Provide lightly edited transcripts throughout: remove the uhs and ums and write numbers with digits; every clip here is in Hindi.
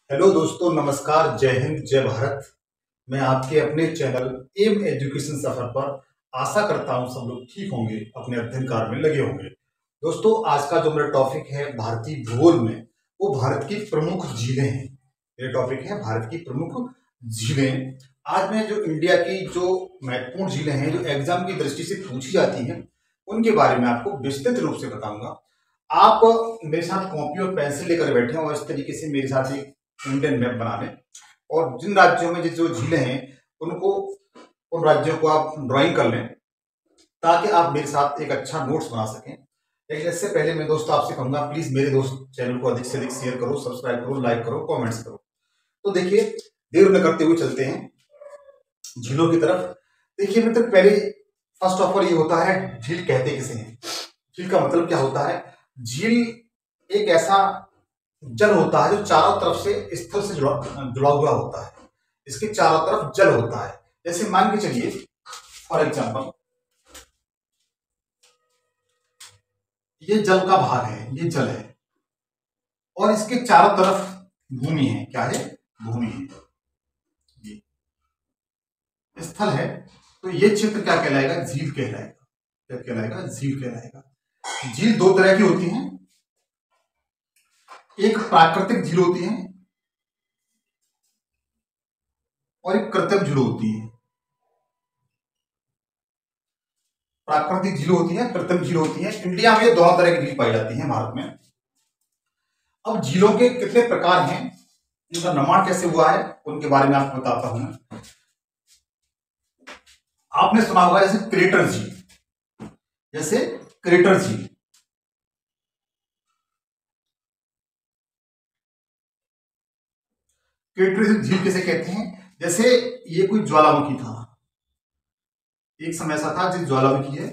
हेलो दोस्तों, नमस्कार, जय हिंद, जय भारत। मैं आपके अपने चैनल एम एजुकेशन सफर पर आशा करता हूं सब लोग ठीक होंगे, अपने अध्ययन कार्य में लगे होंगे। दोस्तों, आज का जो मेरा टॉपिक है भारतीय भूगोल में, वो भारत की प्रमुख झीलें हैं। मेरा टॉपिक है भारत की प्रमुख झीलें। आज मैं जो इंडिया की जो महत्वपूर्ण झीलें हैं, जो एग्जाम की दृष्टि से पूछी जाती हैं, उनके बारे में आपको विस्तृत रूप से बताऊंगा। आप मेरे साथ कॉपी और पेंसिल लेकर बैठे और इस तरीके से मेरे साथ एक इंडियन मैप बना लें और जिन राज्यों में जो झीलें हैं उनको उन राज्यों को आप ड्राइंग कर लें, ताकि आप मेरे साथ एक अच्छा नोट्स बना सकें। लेकिन इससे पहले मैं दोस्तों आपसे कहूंगा, प्लीज मेरे दोस्त चैनल को अधिक से अधिक शेयर करो, सब्सक्राइब करो, लाइक करो, कमेंट्स करो। तो देखिए, देर न करते हुए चलते हैं झीलों की तरफ। देखिए मित्र, पहले फर्स्ट ऑफ ऑल ये होता है, झील कहते किसे हैं। झील का मतलब क्या होता है? झील एक ऐसा जल होता है जो चारों तरफ से स्थल से जुड़ा हुआ होता है। इसके चारों तरफ जल होता है। जैसे मान के चलिए, फॉर एग्जांपल, ये जल का भाग है, ये जल है और इसके चारों तरफ भूमि है। क्या है? भूमि है, ये स्थल है। तो ये क्षेत्र क्या कहलाएगा? झील कहलाएगा। क्या कहलाएगा? झील कहलाएगा। झील दो तरह की होती हैं, एक प्राकृतिक झील होती है और एक कृत्रिम झील होती है। प्राकृतिक झील होती है, कृत्रिम झील होती है। इंडिया में दोनों तरह की झील पाई जाती है, भारत में। अब झीलों के कितने प्रकार हैं, इनका निर्माण कैसे हुआ है, उनके बारे में आपको बताता हूं मैं। आपने सुना होगा जैसे क्रेटर झील, जैसे क्रेटर झील। क्रेटर झील किसे कहते हैं? जैसे ये कोई ज्वालामुखी था, एक समय ऐसा था जिस ज्वालामुखी है,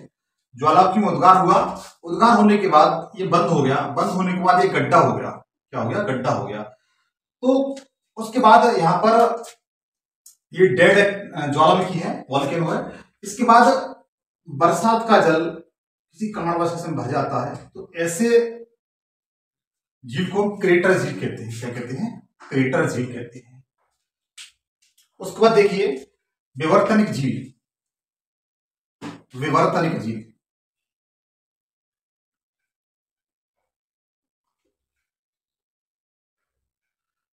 ज्वालामुखी में उद्गार हुआ। उद्गार होने के बाद ये बंद हो गया, बंद होने के बाद एक गड्ढा हो गया। क्या हो गया? गड्ढा हो गया। तो उसके बाद यहाँ पर ये डेड ज्वालामुखी है, वॉल्केनो है। इसके बाद बरसात का जल किसी कारणवश से भर जाता है, तो ऐसे झील को क्रेटर झील कहते हैं। क्या कहते हैं? क्रेटर झील कहते हैं। उसके बाद देखिए, विवर्तनिक झील। विवर्तनिक झील,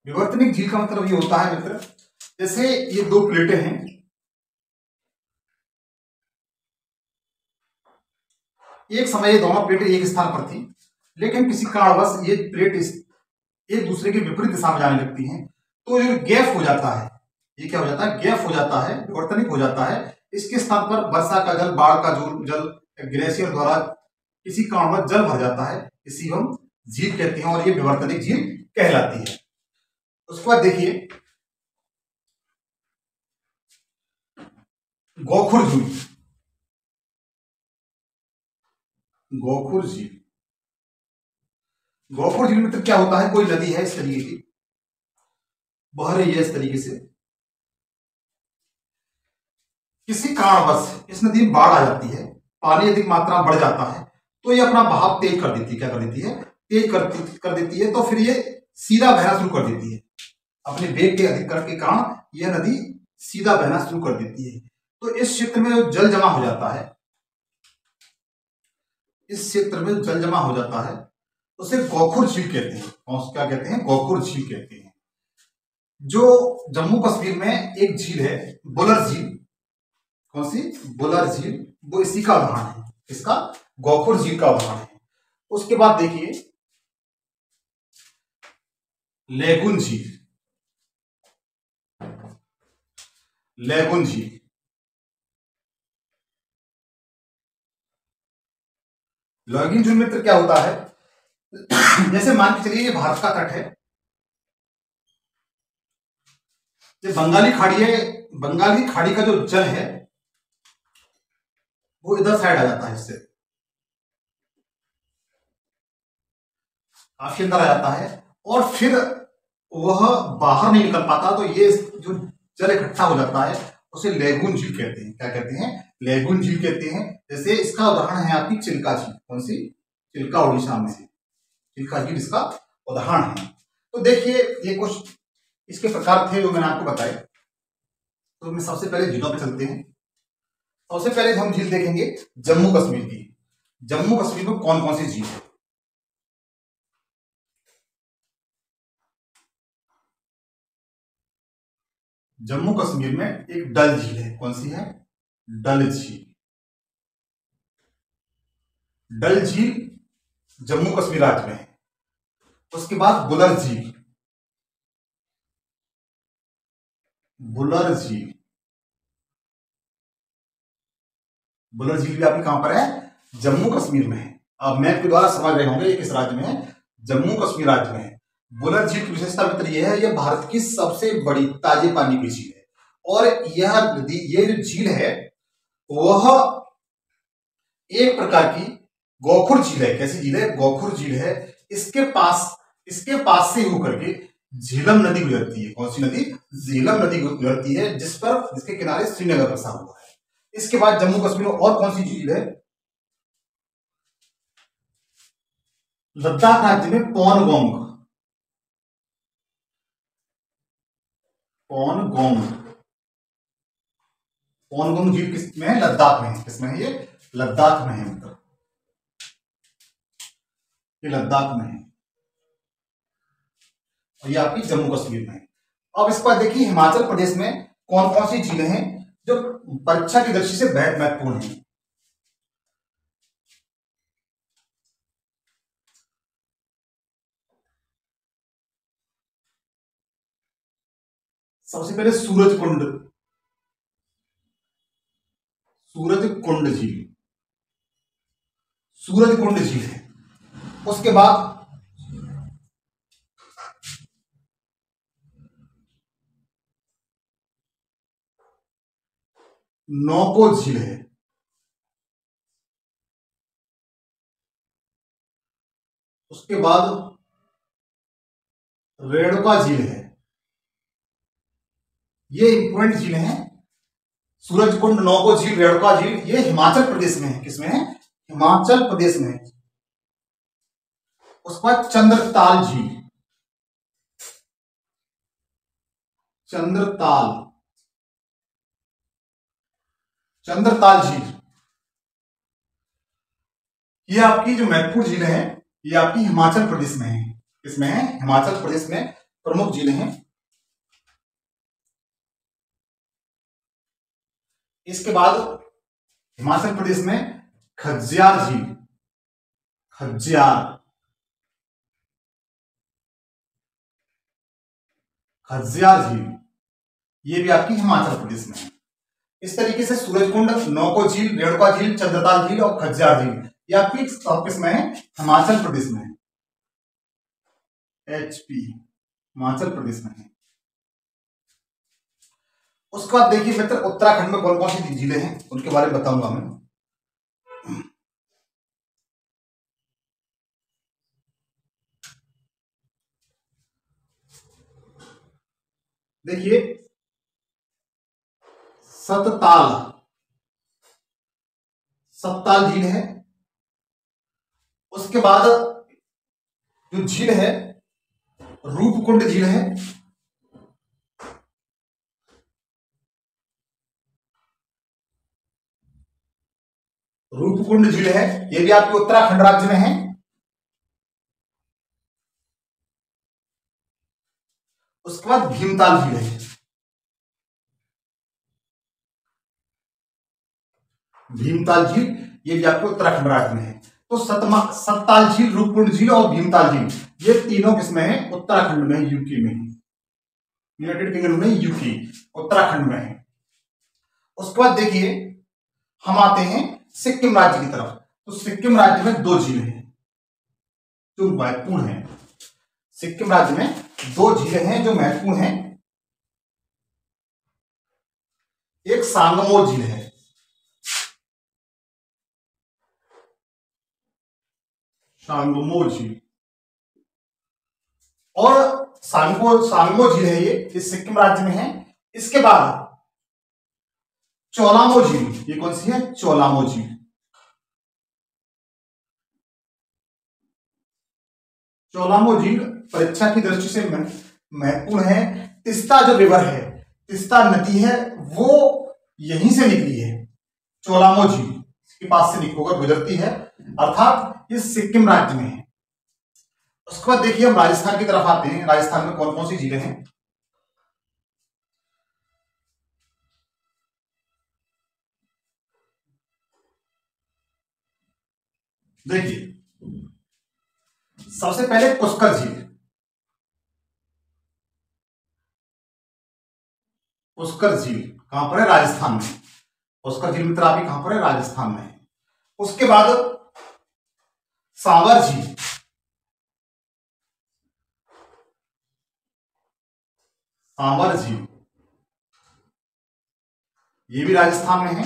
विवर्तनिक झील का मतलब ये होता है मित्र, जैसे ये दो प्लेटें हैं, एक समय ये दोनों प्लेटें एक स्थान पर थी, लेकिन किसी कारणवश ये प्लेट एक दूसरे के विपरीत दिशा में जाने लगती हैं, तो ये गैप हो जाता है। ये क्या हो जाता है? गैप हो जाता है, विवर्तनिक हो जाता है। इसके स्थान पर वर्षा का जल, बाढ़ का जल, ग्लेशियर द्वारा किसी कारणवश जल भर जाता है, इसी हम झील कहते हैं और ये विवर्तनिक झील कहलाती है। उसके बाद देखिए, गोखुर झील। गोखुर झील, गोखुर झील में तो क्या होता है, कोई नदी है इस तरीके की, बह रही है इस तरीके से, किसी कारणवश इस नदी में बाढ़ आ जाती है, पानी अधिक मात्रा में बढ़ जाता है, तो ये अपना बहाव तेज कर देती है। क्या कर देती है? तेज कर देती है। तो फिर ये सीधा बहना शुरू कर देती है। अपने वेग के अधिकरण के कारण यह नदी सीधा बहना शुरू कर देती है। तो इस क्षेत्र में जो जल जमा हो जाता है, इस क्षेत्र में जल जमा हो जाता है, उसे गोखुर झील कहते हैं। और क्या कहते हैं? गोखुर झील कहते हैं। जो जम्मू कश्मीर में एक झील है, बुलर झील। कौन सी? बुलर झील। वो इसी का उदाहरण है, इसका गोखुर झील का उदाहरण है। उसके बाद देखिए, लेगुन झील। लेगुन झील, लेगुन झील मित्र क्या होता है, जैसे मान के चलिए ये भारत का तट है, ये बंगाली खाड़ी है। बंगाली खाड़ी का जो जल है वो इधर साइड आ जाता है, इससे काफी अंदर आ जाता है और फिर वह बाहर नहीं निकल पाता, तो ये जो जल इकट्ठा हो जाता है उसे लेगुन झील कहते हैं। क्या कहते हैं? लेगुन झील कहते हैं। जैसे इसका उदाहरण है आपकी चिल्का झील। कौन सी? चिल्का, उड़ीसा में से चिल्का झील इसका उदाहरण है। तो देखिए, ये कुछ इसके प्रकार थे जो मैंने आपको बताए। तो हम सबसे पहले झीलों पे चलते हैं। सबसे पहले हम झील देखेंगे जम्मू कश्मीर की। जम्मू कश्मीर में कौन कौन सी झील है? जम्मू कश्मीर में एक डल झील है। कौन सी है? डल झील। डल झील जम्मू कश्मीर राज्य में है। उसके बाद बुलर झील। बुलर झील, बुलर झील भी आपकी कहां पर है? जम्मू कश्मीर में है। आप मैप के द्वारा समझ रहे होंगे ये किस राज्य में है? जम्मू कश्मीर राज्य में है। बुलर झील की विशेषता मित्र यह है, यह भारत की सबसे बड़ी ताजे पानी की झील है। और यह नदी, ये जो झील है वह एक प्रकार की गोखुर झील है। कैसी झील है? गोखुर झील है। इसके पास से होकर के झीलम नदी गुजरती है। कौन सी नदी? झीलम नदी गुजरती है, जिसके किनारे श्रीनगर बसा हुआ है। इसके बाद जम्मू कश्मीर में और कौन सी झील है? लद्दाख राज्य में पौनगोंग। पौनगोंग, पौनगोंग झील किस में है? लद्दाख में है। किसमें है ये? लद्दाख में है मतलब, ये लद्दाख में है और ये आपकी जम्मू कश्मीर में है। अब इसके बाद देखिए हिमाचल प्रदेश में कौन कौन सी झीलें हैं जो परीक्षा की दृष्टि से बेहद महत्वपूर्ण है। सबसे पहले सूरजकुंड, सूरजकुंड झील, सूरजकुंड झील है। उसके बाद नौको झील है। उसके बाद रेणुका झील है। ये इंपॉर्टेंट झील है। सूरजकुंड, नौको झील, रेणुका झील, ये हिमाचल प्रदेश में है। किसमें है? हिमाचल प्रदेश में है। उसके बाद चंद्रताल झील, चंद्रताल, चंद्रताल झील, ये आपकी जो महत्वपूर्ण झीलें हैं ये आपकी हिमाचल प्रदेश में है। किसमें है? हिमाचल प्रदेश में प्रमुख झीलें हैं। इसके बाद हिमाचल प्रदेश में खज्जियार झील, खज्जियार, खज्जियार झील, ये भी आपकी हिमाचल प्रदेश में है। इस तरीके से सूरजकुंड, नौको झील, रेणुका झील, चंद्रताल झील और खज्जियार झील ये आपकी किसमें है? हिमाचल प्रदेश में है। HP हिमाचल प्रदेश में है। उसके बाद देखिए मित्र उत्तराखंड में कौन कौन सी झीलें हैं उनके बारे में बताऊंगा मैं। देखिए सतताल, सतताल झील है। उसके बाद जो झील है रूपकुंड झील है। रूपकुंड झील है, ये भी आपके उत्तराखंड राज्य में है। उसके बाद भीमताल झील है। भीमताल झील ये भी आपके उत्तराखंड राज्य में है। तो सतताल झील, रूपकुंड झील और भीमताल झील ये तीनों किसमें है? उत्तराखंड में, यूपी में, यूनाइटेड किंगडम में, यूपी, उत्तराखंड में है। उसके बाद देखिए हम आते हैं सिक्किम राज्य की तरफ। तो सिक्किम राज्य में दो झीलें हैं जो महत्वपूर्ण है। सिक्किम राज्य में दो झीलें हैं जो महत्वपूर्ण हैं। एक सांगमो झील है, सांगमो झील, और सांगमो झील है ये सिक्किम राज्य में है। इसके बाद चोलामो झील, ये कौन सी है? चोलामो झील। चोलामो झील परीक्षा की दृष्टि से महत्वपूर्ण है। तिस्ता जो रिवर है, तिस्ता नदी है, वो यहीं से निकली है, चोलामो झील के पास से होकर गुजरती है, अर्थात ये सिक्किम राज्य में है। उसके बाद देखिए हम राजस्थान की तरफ आते हैं। राजस्थान में कौन कौन सी झीलें हैं। देखिए सबसे पहले पुष्कर झील। पुष्कर झील कहां पर है? राजस्थान में। पुष्कर झील मित्र आपकी कहां पर है? राजस्थान में है। उसके बाद सांवर झील, सांवर झील ये भी राजस्थान में है।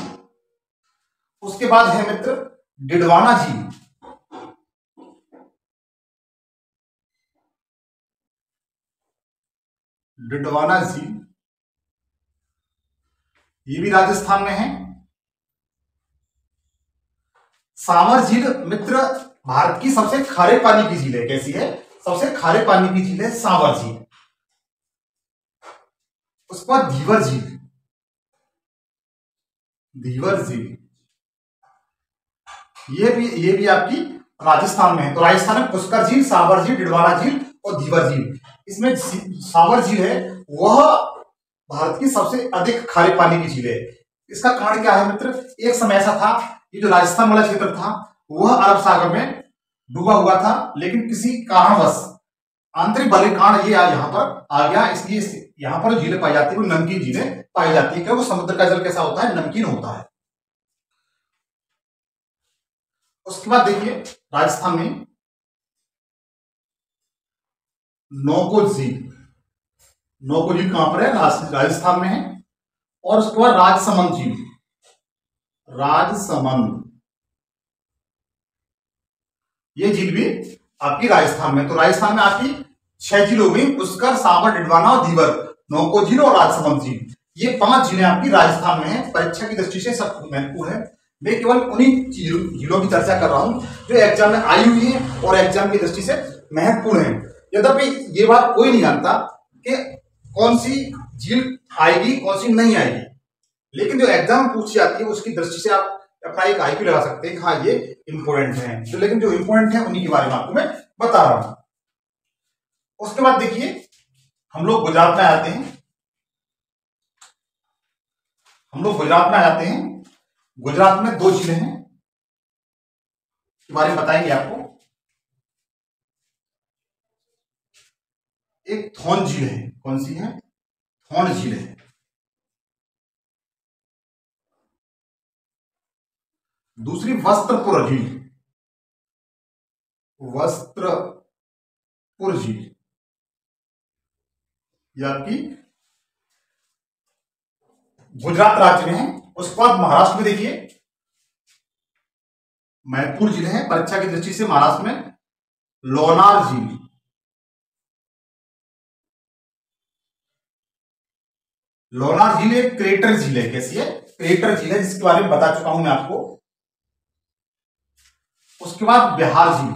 उसके बाद है मित्र डिडवाना झील, डिडवाना झील ये भी राजस्थान में है। सांवर झील मित्र भारत की सबसे खारे पानी की झील है। कैसी है? सबसे खारे पानी की झील है सांवर झील। उसके बाद धीवर झील, धीवर झील ये भी आपकी राजस्थान में है। तो राजस्थान में पुष्कर झील, सांवर झील, डिडवाना झील और धीवर झील। इसमें सांवर झील है वह भारत की सबसे अधिक खारे पानी की झील है। इसका कारण क्या है मित्र? एक समय ऐसा था, ये जो राजस्थान वाला क्षेत्र था वह अरब सागर में डूबा हुआ था, लेकिन किसी कारणवश आंतरिक बलि कारण ये यहाँ पर आ गया, इसलिए यहाँ पर झीलें पाई जाती है वो नमकीन झीलें पाई जाती है, क्योंकि समुद्र का जल कैसा होता है? नमकीन होता है। उसके बाद देखिए राजस्थान में नौको झील, नौको झील कहां पर है? राजस्थान में है। और उसके बाद राजसमंद झील, राजसमंद ये झील भी आपकी राजस्थान में। तो राजस्थान में आपकी 6 झील हो गई, पुष्कर, सांवर, डिडवाना और धीवर, नौको झील और राजसमंद झील। ये 5 झीलें आपकी राजस्थान में है। परीक्षा की दृष्टि से सब महत्वपूर्ण है। मैं केवल उन्हीं झीलों की चर्चा कर रहा हूं जो एग्जाम में आई हुई है और एग्जाम की दृष्टि से महत्वपूर्ण है। यद्यपि ये बात कोई नहीं जानता कि कौन सी झील आएगी कौन सी नहीं आएगी, लेकिन जो एग्जाम पूछी जाती है उसकी दृष्टि से आप अपना एक आईक्यू लगा सकते हैं, हाँ ये इंपोर्टेंट है। तो लेकिन जो इंपोर्टेंट है उन्हीं के बारे में आपको मैं बता रहा हूं। उसके बाद देखिए हम लोग गुजरात में आते हैं। हम लोग गुजरात में आ जाते हैं। गुजरात में 2 झीलें हैं, के बारे में बताएंगे आपको। एक थौन झील है। कौन सी है? थौन झील है। दूसरी वस्त्रपुर झील, वस्त्रपुर झील ये आपकी गुजरात राज्य में है। उसके बाद महाराष्ट्र में देखिए महत्वपूर्ण झील है परीक्षा की दृष्टि से। महाराष्ट्र में लोनार झील, लोनार झील एक क्रेटर झील है। कैसी है? क्रेटर झील है, जिसके बारे में बता चुका हूं मैं आपको। उसके बाद बिहार झील,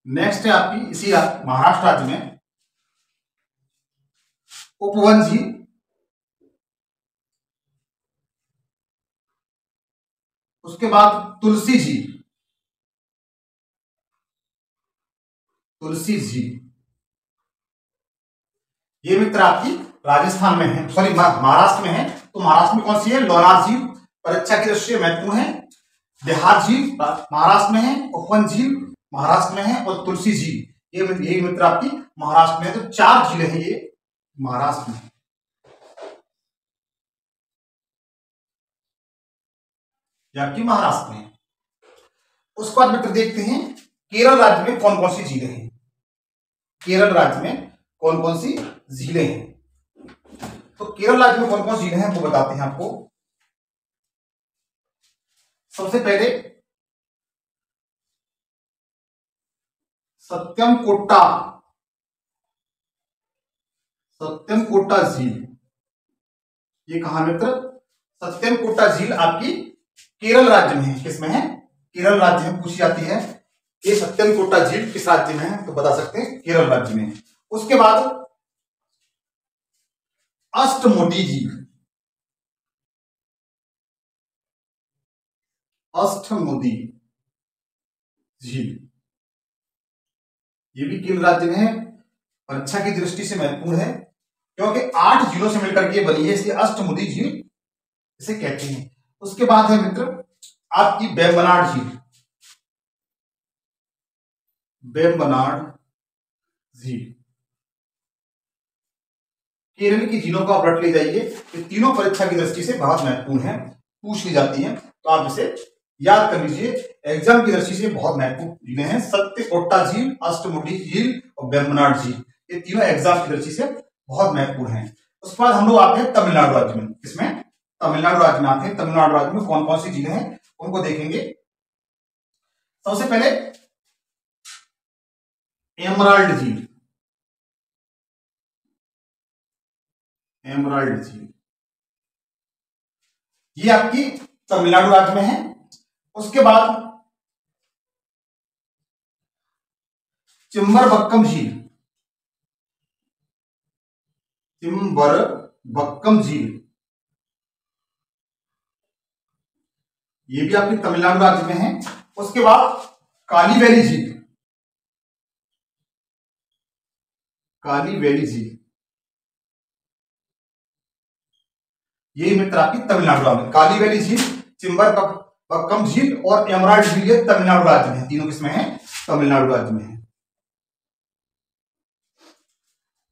नेक्स्ट है आपकी इसी महाराष्ट्र राज्य में उपवन झील, उसके बाद तुलसी झील, तुलसी झील ये मित्र आपकी राजस्थान में है, सॉरी महाराष्ट्र में है। तो महाराष्ट्र में कौन सी है? लोनार झील परीक्षा की दृष्टि से महत्वपूर्ण है। बिहार झील महाराष्ट्र में है, उपवन झील महाराष्ट्र में है और तुलसी झील ये मित्र आपकी महाराष्ट्र में है। तो 4 झीलें हैं ये महाराष्ट्र में, ये आपकी महाराष्ट्र में। उसके बाद मित्र देखते हैं केरल राज्य में कौन कौन सी झीलें हैं। केरल राज्य में कौन कौन सी झीलें हैं? तो केरल राज्य में कौन कौन सी झीलें हैं वो बताते हैं आपको। सबसे पहले सत्यमकोट्टा, सत्यमकोट्टा झील ये कहां मित्र? सत्यमकोट्टा झील आपकी केरल राज्य में है। किसमें है? केरल राज्य में पूछी जाती है। ये सत्यनकोटा झील किस राज्य में है, तो बता सकते हैं केरल राज्य में। उसके बाद अष्टमुडी झील, अष्टमुडी झील ये भी केरल राज्य में है। परीक्षा की दृष्टि से महत्वपूर्ण है क्योंकि 8 झीलों से मिलकर के बनी है, इसलिए अष्टमुडी झील इसे कहते हैं। उसके बाद है मित्र आपकी वेम्बनाड झील, वेम्बनाड झील केरल की झीलों को आप रट ले जाइए, ये तीनों परीक्षा की दृष्टि से बहुत महत्वपूर्ण है, पूछ ली जाती है, तो आप इसे याद कर लीजिए। एग्जाम की दृष्टि से बहुत महत्वपूर्ण झीलें हैं, सत्यकोटा झील, अष्टमुडी झील और वेम्बनाड झील, ये तीनों एग्जाम की दृष्टि से बहुत महत्वपूर्ण हैं। उसके बाद हम लोग आते हैं तमिलनाडु राज्य में। इसमें तमिलनाडु राज्य में आते हैं। तमिलनाडु राज्य में कौन कौन सी झीलें हैं उनको देखेंगे। सबसे पहले एमराल्ड झील, एमराल्ड झील ये आपकी तमिलनाडु राज्य में है। उसके बाद चिम्बरबक्कम झील, चिम्बरबक्कम झील ये भी आपकी तमिलनाडु राज्य में है। उसके बाद काली वैली झील, काली वैली झील ये मित्र आपकी तमिलनाडु राज्य में। काली वैली झील, चिम्बरबक्कम झील और एमराल्ड झील ये तमिलनाडु राज्य में है, तीनों किसमें है, तमिलनाडु राज्य में है।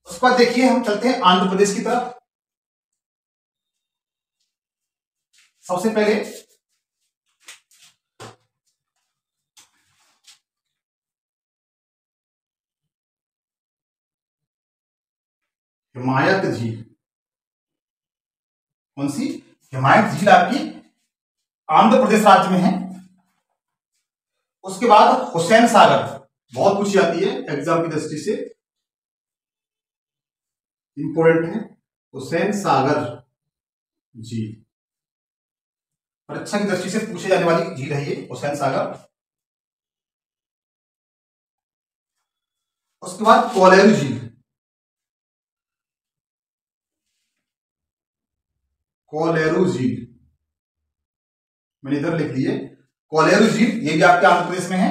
उसके बाद देखिए हम चलते हैं आंध्र प्रदेश की तरफ। सबसे पहले हिमायत झील, कौन सी, हिमायत झील आपकी आंध्र प्रदेश राज्य में है। उसके बाद हुसैन सागर, बहुत पूछी जाती है एग्जाम की दृष्टि से, इंपोर्टेंट है हुसैन सागर झील, परीक्षा की दृष्टि से पूछे जाने वाली झील है ये हुसैन सागर। उसके बाद कोलेरू झील, कोलेरू झील मैंने इधर लिख लिए, कोलेरू झील ये भी आपके आंध्र प्रदेश में है।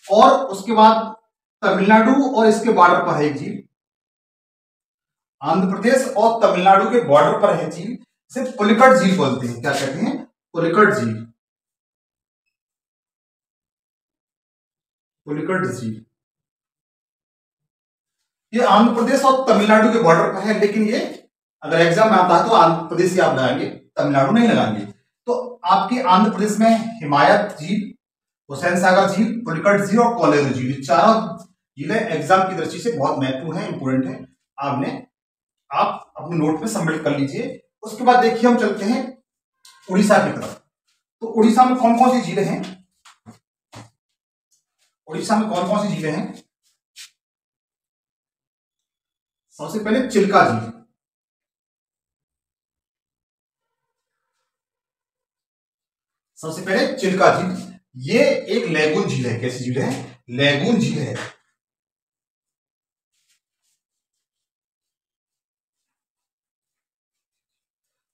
और उसके बाद तमिलनाडु और इसके बॉर्डर पर है एक झील, आंध्र प्रदेश और तमिलनाडु के बॉर्डर पर है झील, इसे पुलिकट झील बोलते हैं। क्या कहते हैं, पुलिकट झील, पुलिकट झील ये आंध्र प्रदेश और तमिलनाडु के बॉर्डर पर है, लेकिन ये अगर एग्जाम में आता है तो आंध्र प्रदेश ही आप लगाएंगे, तमिलनाडु नहीं लगाएंगे। तो आपके आंध्र प्रदेश में हिमायत झील, हुसैन सागर झील, पुलिकट झील और कोलेरू झील, चारों झीलें एग्जाम की दृष्टि से बहुत महत्वपूर्ण है, इंपोर्टेंट है, आप अपने नोट में सबमिट कर लीजिए। उसके बाद देखिए हम चलते हैं उड़ीसा की तरफ। तो उड़ीसा में कौन कौन सी झीलें हैं, उड़ीसा में कौन कौन सी झीलें हैं। सबसे पहले चिल्का झील, सबसे पहले चिल्का झील ये एक लैगून झील है। कैसी झील है, लैगून झील है।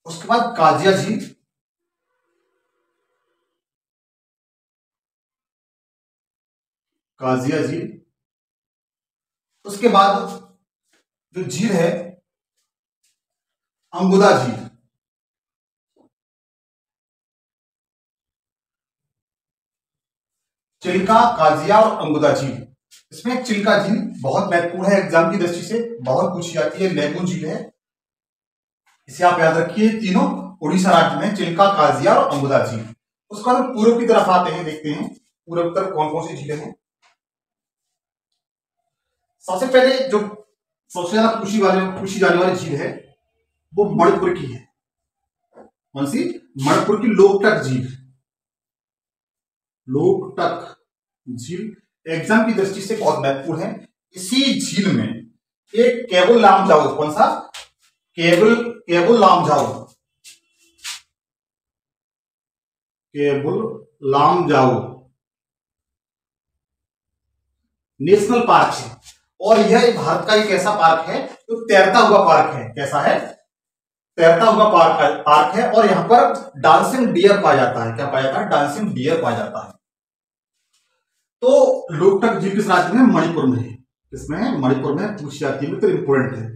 उसके बाद काजिया झील, काजिया झील। उसके बाद जो झील है अंबुदा झील, चिल्का, काजिया और अंबुदा झील। इसमें चिल्का झील बहुत महत्वपूर्ण है, एग्जाम की दृष्टि से बहुत पूछी जाती है, लैगून झील है, इसे आप याद रखिए। तीनों उड़ीसा राज्य में, चिल्का, काजिया और अंबुदा झील। उसके बाद हम पूर्व की तरफ आते हैं, देखते हैं पूर्व की तरफ कौन कौन सी झीलें हैं। सबसे पहले जो सबसे ज्यादा पूछी जाने वाली झील है वो मणिपुर की है। कौन सी, मणिपुर की लोकटक झील, लोकटक झील एग्जाम की दृष्टि से बहुत महत्वपूर्ण है। इसी झील में एक केबुल लामजाओ, कौन सा, केबुल लामजाओ, केबुल लामजाओ नेशनल पार्क है और यह भारत का एक ऐसा पार्क है जो तैरता हुआ पार्क है। कैसा है? तैरता हुआ पार्क है और यहाँ पर डांसिंग डियर पाया जाता है। क्या पाया जाता है? डांसिंग डियर पाया जाता है। तो लोकटक झील किस राज्य में? मणिपुर में है। किसमें है? मणिपुर में पूछी जाती है मित्र, इंपोर्टेंट है,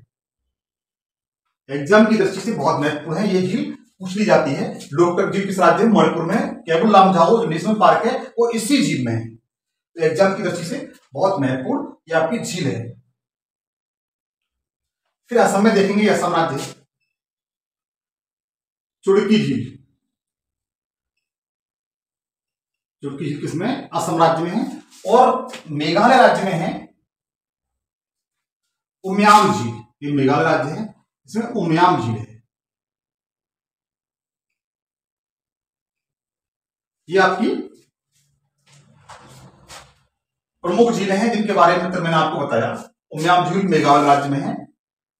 एग्जाम की दृष्टि से बहुत महत्वपूर्ण है। ये झील पूछ ली जाती है। लोकटक झील किस राज्य में? मणिपुर में। केवल लामजाओ जो नेशनल पार्क है वो इसी झील में है। तो एग्जाम की दृष्टि से बहुत महत्वपूर्ण ये आपकी झील है। फिर असम में देखेंगे, असम राज्य चुड़की झील। चुड़की झील किसमें? असम राज्य में है। और मेघालय राज्य में है उमियाम झील। ये मेघालय राज्य है, इसमें उमियाम झील है। ये आपकी प्रमुख झीलें हैं जिनके बारे में मैंने आपको बताया। उमियाम झील मेघालय राज्य में है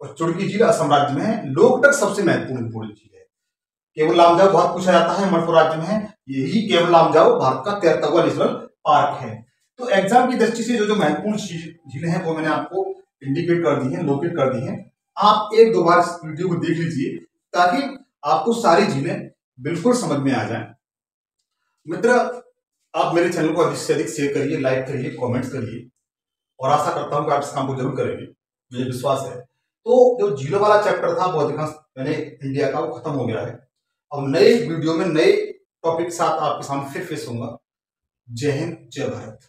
और चुड़की झील असम राज्य में है। लोकटक सबसे महत्वपूर्ण झील है। केवल लामजाओ बहुत पूछा जाता है, मणिपुर राज्य में है। यही केवल लामजाओ भारत का तैरता हुआ नेशनल पार्क है। तो एग्जाम की दृष्टि से जो महत्वपूर्ण झीलें हैं वो मैंने आपको इंडिकेट कर दी है, लोकेट कर दी है। आप एक दो बार इस वीडियो को देख लीजिए ताकि आपको सारी झीलें बिल्कुल समझ में आ जाए। मित्र, आप मेरे चैनल को अधिक से अधिक शेयर करिए, लाइक करिए, कमेंट्स करिए और आशा करता हूं कि आप इस काम को जरूर करेंगे, मुझे विश्वास है। तो जो झीलों वाला चैप्टर था वो अधिकांश मैंने इंडिया का वो खत्म हो गया है। अब नए वीडियो में नए टॉपिक के साथ आपके सामने फिर फेस होऊंगा। जय हिंद, जय भारत।